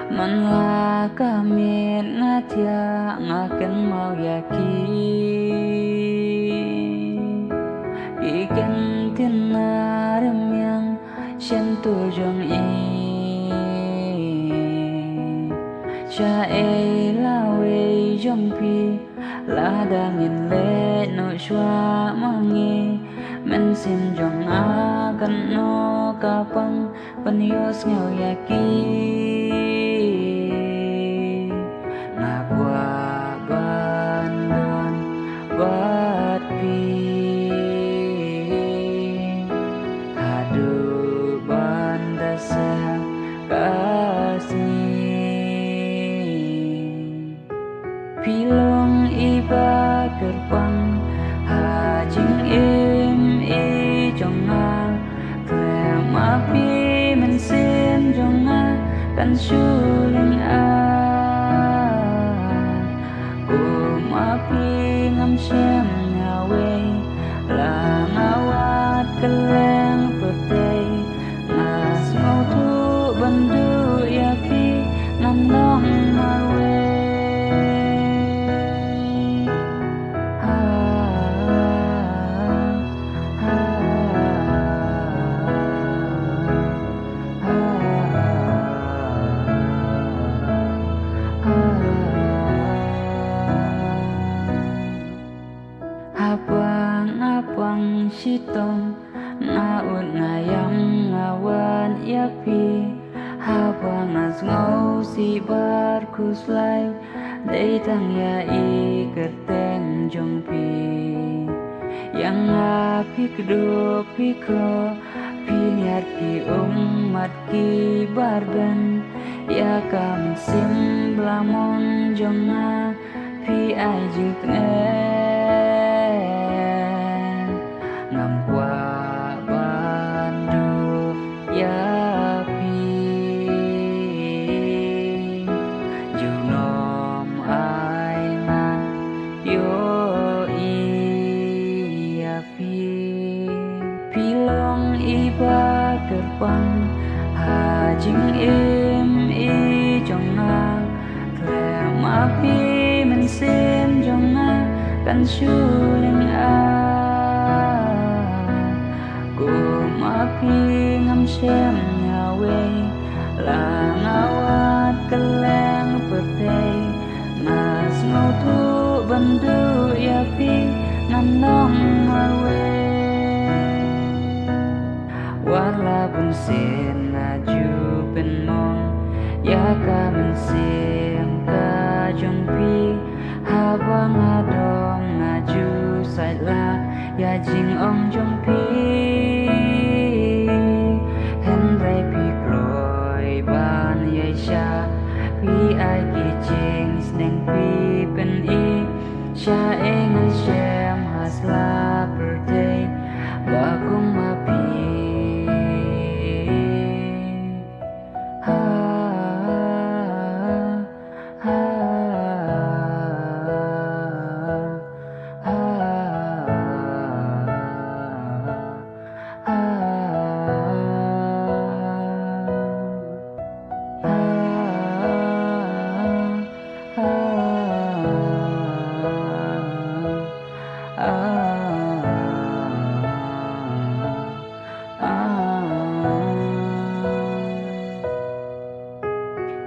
man la kamit ngatia ngaken mau yaki ikan tinarim yang shentu jong i cha e la we jong pi la dangin le no shwa mangi men sim jong a kan no kapang panios ngau yaki ngakwa bandon bat pi hadu banda sa kasih pilong iba gerbang hajing im i jonga klem api mensim jonga kan suling a kum api ngam sem ngawe la ngawat keleng petai ngas mau tu bandu yaki nandong marwe Abang sitong ngaut ngayam ngawan yapi abang as ngau si bar kuslai dei tang ya i kerteng jongpi yang api kedua piko pilihat ki umat ki barban ya kam sim blamon jonga pi ai juk ngampwa bandu yapi junom ainan yo yapi pilong iba gerbang hajing im i jonga klem api mensim jonga kan suling api ngam sem ngawe la ngawat keleng petai mas mau tu bandu yapi nandong marwe walaupun sen naju penmong ya ka mensim ka jongpi habang adong ngaju saitla ya jing om jongpi pi ai ki ching sneng pi pen i sha engan shem hasla birthday bagong mapi ha ha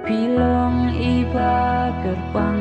pilong iba gerbang